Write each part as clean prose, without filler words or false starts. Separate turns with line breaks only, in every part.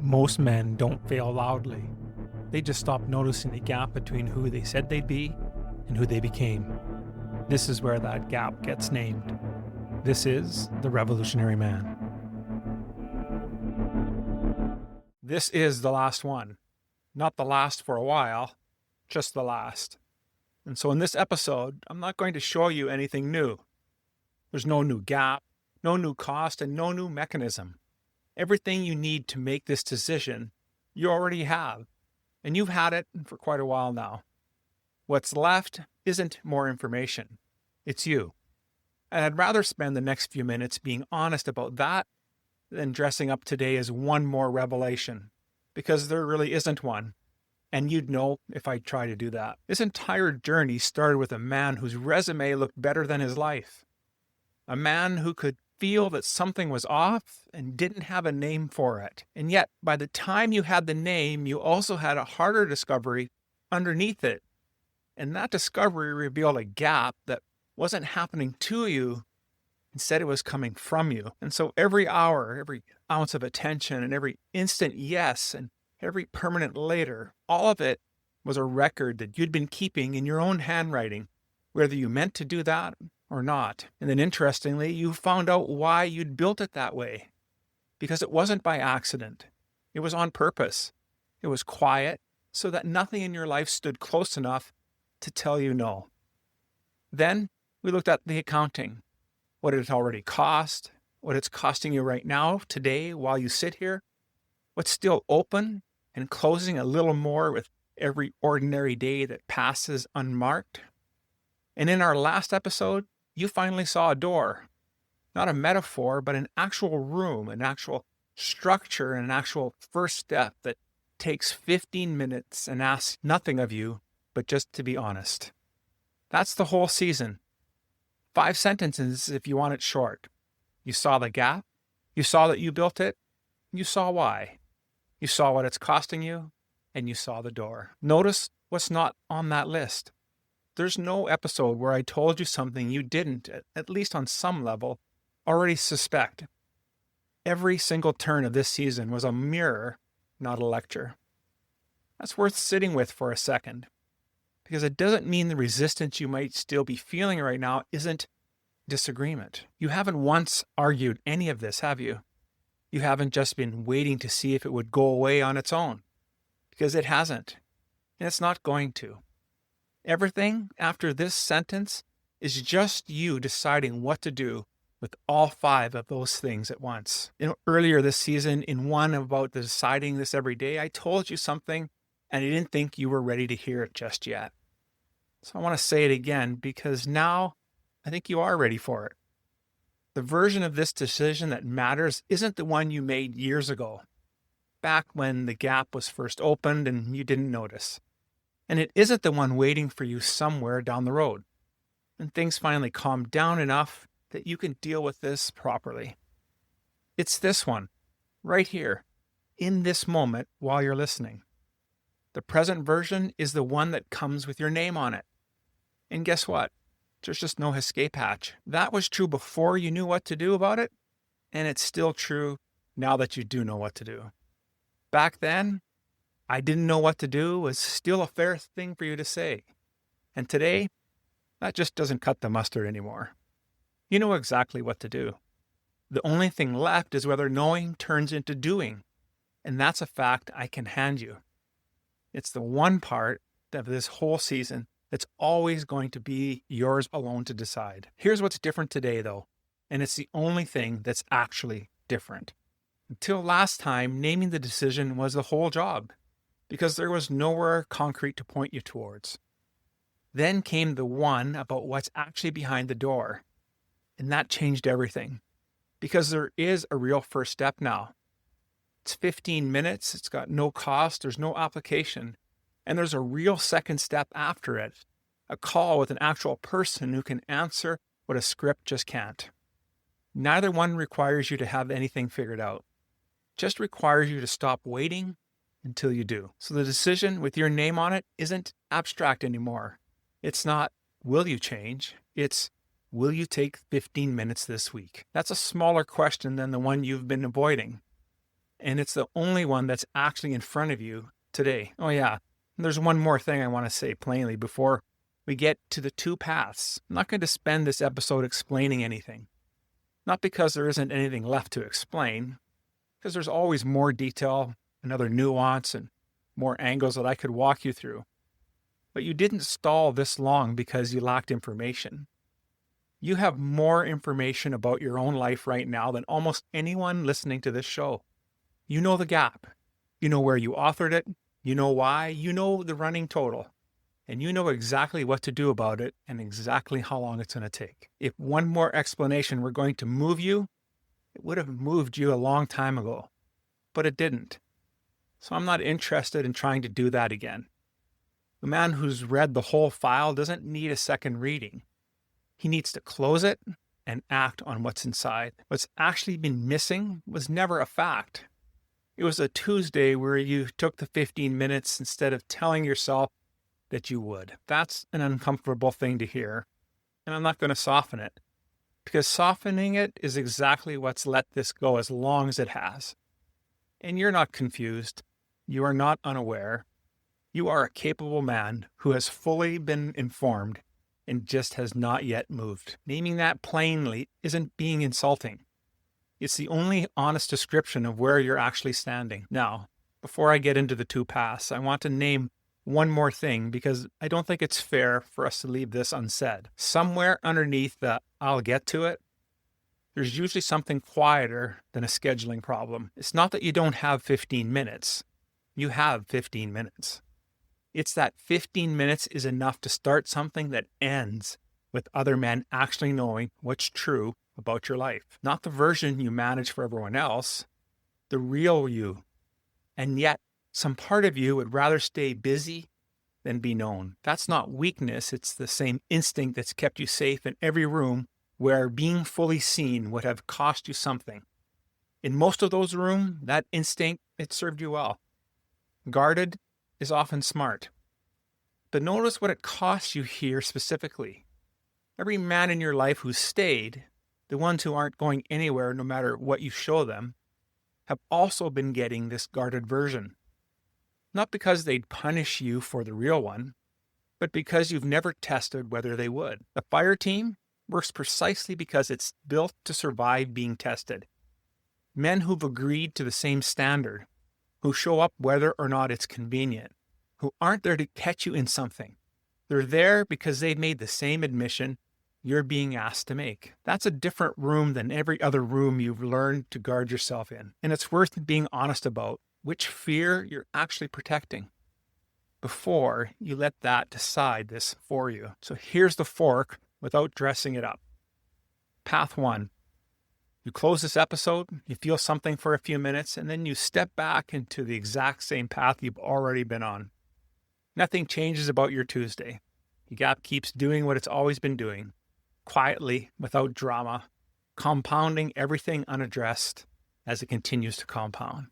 Most men don't fail loudly. They just stop noticing the gap between who they said they'd be and who they became. This is where that gap gets named. This is the Revolutionary Man. This is the last one. Not the last for a while, just the last. And so in this episode, I'm not going to show you anything new. There's no new gap, no new cost, and no new mechanism. Everything you need to make this decision, you already have. And you've had it for quite a while now. What's left isn't more information. It's you. And I'd rather spend the next few minutes being honest about that than dressing up today as one more revelation. Because there really isn't one. And you'd know if I try to do that. This entire journey started with a man whose resume looked better than his life. A man who could feel that something was off and didn't have a name for it. And yet, by the time you had the name, you also had a harder discovery underneath it. And that discovery revealed a gap that wasn't happening to you. Instead, it was coming from you. And so every hour, every ounce of attention, and every instant yes, and every permanent later, all of it was a record that you'd been keeping in your own handwriting, whether you meant to do that or not. And then interestingly, you found out why you'd built it that way. Because it wasn't by accident. It was on purpose. It was quiet so that nothing in your life stood close enough to tell you no. Then we looked at the accounting. What it already cost, what it's costing you right now, today, while you sit here, what's still open and closing a little more with every ordinary day that passes unmarked. And in our last episode, you finally saw a door. Not a metaphor, but an actual room, an actual structure, and an actual first step that takes 15 minutes and asks nothing of you, but just to be honest. That's the whole season. 5 sentences if you want it short. You saw the gap. You saw that you built it. You saw why. You saw what it's costing you, and you saw the door. Notice what's not on that list. There's no episode where I told you something you didn't, at least on some level, already suspect. Every single turn of this season was a mirror, not a lecture. That's worth sitting with for a second, because it doesn't mean the resistance you might still be feeling right now isn't disagreement. You haven't once argued any of this, have you? You haven't just been waiting to see if it would go away on its own, because it hasn't, and it's not going to. Everything after this sentence is just you deciding what to do with all 5 of those things at once. Earlier this season, in one about deciding this every day, I told you something and I didn't think you were ready to hear it just yet. So I want to say it again because now I think you are ready for it. The version of this decision that matters isn't the one you made years ago, back when the gap was first opened and you didn't notice. And it isn't the one waiting for you somewhere down the road. And things finally calm down enough that you can deal with this properly. It's this one, right here, in this moment while you're listening. The present version is the one that comes with your name on it. And guess what? There's just no escape hatch. That was true before you knew what to do about it, and it's still true now that you do know what to do. Back then, I didn't know what to do was still a fair thing for you to say. And today, that just doesn't cut the mustard anymore. You know exactly what to do. The only thing left is whether knowing turns into doing. And that's a fact I can hand you. It's the one part of this whole season that's always going to be yours alone to decide. Here's what's different today, though. And it's the only thing that's actually different. Until last time, naming the decision was the whole job, because there was nowhere concrete to point you towards. Then came the one about what's actually behind the door. And that changed everything, because there is a real first step now. It's 15 minutes, it's got no cost, there's no application, and there's a real second step after it, a call with an actual person who can answer what a script just can't. Neither one requires you to have anything figured out. It just requires you to stop waiting until you do. So the decision with your name on it isn't abstract anymore. It's not, will you change? It's, will you take 15 minutes this week? That's a smaller question than the one you've been avoiding. and it's the only one that's actually in front of you today. Oh yeah, there's one more thing I want to say plainly before we get to the two paths. I'm not going to spend this episode explaining anything. Not because there isn't anything left to explain, because there's always more detail, another nuance, and more angles that I could walk you through. But you didn't stall this long because you lacked information. You have more information about your own life right now than almost anyone listening to this show. You know the gap. You know where you authored it. You know why. You know the running total. And you know exactly what to do about it and exactly how long it's going to take. If one more explanation were going to move you, it would have moved you a long time ago. But it didn't. So I'm not interested in trying to do that again. The man who's read the whole file doesn't need a second reading. He needs to close it and act on what's inside. What's actually been missing was never a fact. It was a Tuesday where you took the 15 minutes instead of telling yourself that you would. That's an uncomfortable thing to hear, and I'm not going to soften it, because softening it is exactly what's let this go as long as it has. And you're not confused. You are not unaware. You are a capable man who has fully been informed and just has not yet moved. Naming that plainly isn't being insulting. It's the only honest description of where you're actually standing. Now, before I get into the two paths, I want to name one more thing because I don't think it's fair for us to leave this unsaid. Somewhere underneath the "I'll get to it," there's usually something quieter than a scheduling problem. It's not that you don't have 15 minutes. You have 15 minutes. It's that 15 minutes is enough to start something that ends with other men actually knowing what's true about your life. Not the version you manage for everyone else, the real you. And yet, some part of you would rather stay busy than be known. That's not weakness. It's the same instinct that's kept you safe in every room where being fully seen would have cost you something. In most of those rooms, that instinct, it served you well. Guarded is often smart. But notice what it costs you here specifically. Every man in your life who stayed, the ones who aren't going anywhere no matter what you show them, have also been getting this guarded version. Not because they'd punish you for the real one, but because you've never tested whether they would. The fire team works precisely because it's built to survive being tested. Men who've agreed to the same standard, who show up whether or not it's convenient, who aren't there to catch you in something. They're there because they've made the same admission you're being asked to make. That's a different room than every other room you've learned to guard yourself in. And it's worth being honest about which fear you're actually protecting before you let that decide this for you. So here's the fork without dressing it up. Path 1. You close this episode, you feel something for a few minutes, and then you step back into the exact same path you've already been on. Nothing changes about your Tuesday. Your gap keeps doing what it's always been doing, quietly, without drama, compounding everything unaddressed as it continues to compound.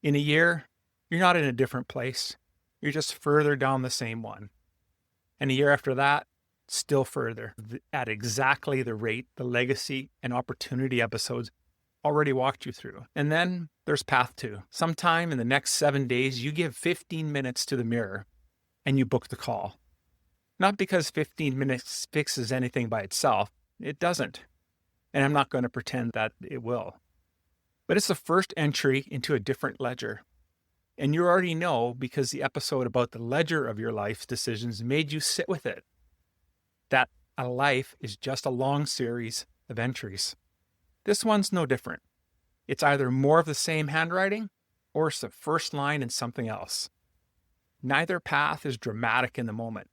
In a year, you're not in a different place. You're just further down the same one. And a year after that, still further, at exactly the rate the legacy and opportunity episodes already walked you through. And then there's path 2. Sometime in the next 7 days, you give 15 minutes to the mirror and you book the call. Not because 15 minutes fixes anything by itself. It doesn't. And I'm not going to pretend that it will. But it's the first entry into a different ledger. And you already know because the episode about the ledger of your life's decisions made you sit with it. That a life is just a long series of entries. This one's no different. It's either more of the same handwriting or it's the first line in something else. Neither path is dramatic in the moment.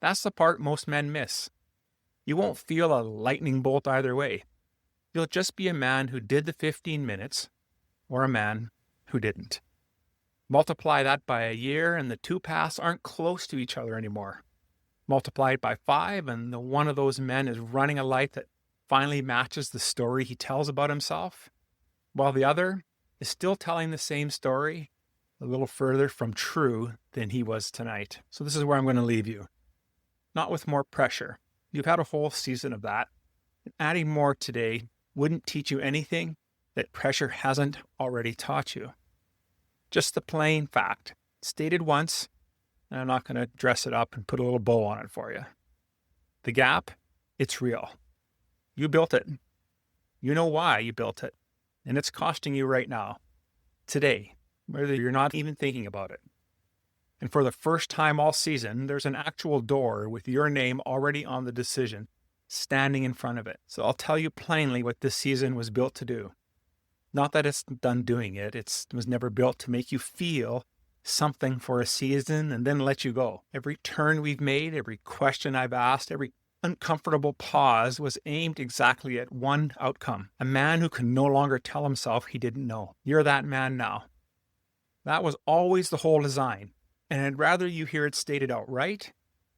That's the part most men miss. You won't feel a lightning bolt either way. You'll just be a man who did the 15 minutes or a man who didn't. Multiply that by a year and the two paths aren't close to each other anymore. Multiply it by 5 and the one of those men is running a life that finally matches the story he tells about himself, while the other is still telling the same story a little further from true than he was tonight. So this is where I'm going to leave you. Not with more pressure. You've had a whole season of that. And adding more today wouldn't teach you anything that pressure hasn't already taught you. Just the plain fact, stated once, and I'm not going to dress it up and put a little bow on it for you. The gap, it's real. You built it. You know why you built it. And it's costing you right now, today, whether you're not even thinking about it. And for the first time all season, there's an actual door with your name already on the decision, standing in front of it. So I'll tell you plainly what this season was built to do. Not that it's done doing it. It was never built to make you feel something for a season and then let you go. Every turn we've made, every question I've asked, every uncomfortable pause was aimed exactly at one outcome. A man who can no longer tell himself he didn't know. You're that man now. That was always the whole design. And I'd rather you hear it stated outright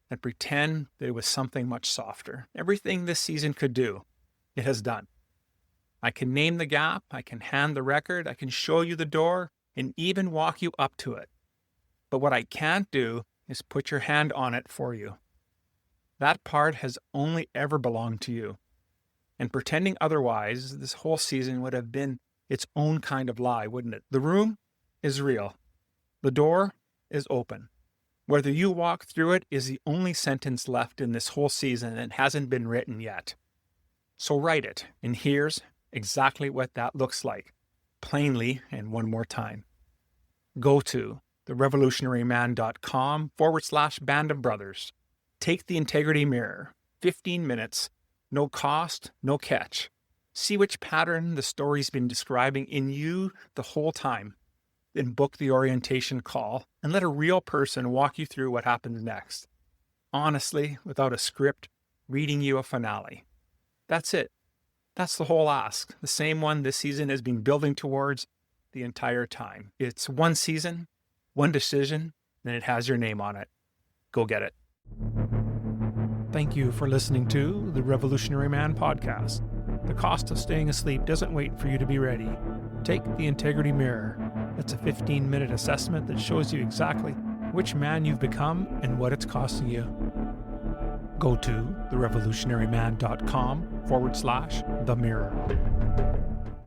than pretend that it was something much softer. Everything this season could do, it has done. I can name the gap, I can hand the record, I can show you the door, and even walk you up to it. But what I can't do is put your hand on it for you. That part has only ever belonged to you. And pretending otherwise, this whole season would have been its own kind of lie, wouldn't it? The room is real. The door is open. Whether you walk through it is the only sentence left in this whole season that hasn't been written yet. So write it, and here's exactly what that looks like, plainly and one more time. Go to therevolutionaryman.com/Band of Brothers. Take the integrity mirror, 15 minutes, no cost, no catch. See which pattern the story's been describing in you the whole time. Then book the orientation call and let a real person walk you through what happens next. Honestly, without a script, reading you a finale. That's it. That's the whole ask. The same one this season has been building towards the entire time. It's one season, one decision, and it has your name on it. Go get it. Thank you for listening to the Revolutionary Man podcast. The cost of staying asleep doesn't wait for you to be ready. Take the integrity mirror. It's a 15-minute assessment that shows you exactly which man you've become and what it's costing you. Go to therevolutionaryman.com/the mirror.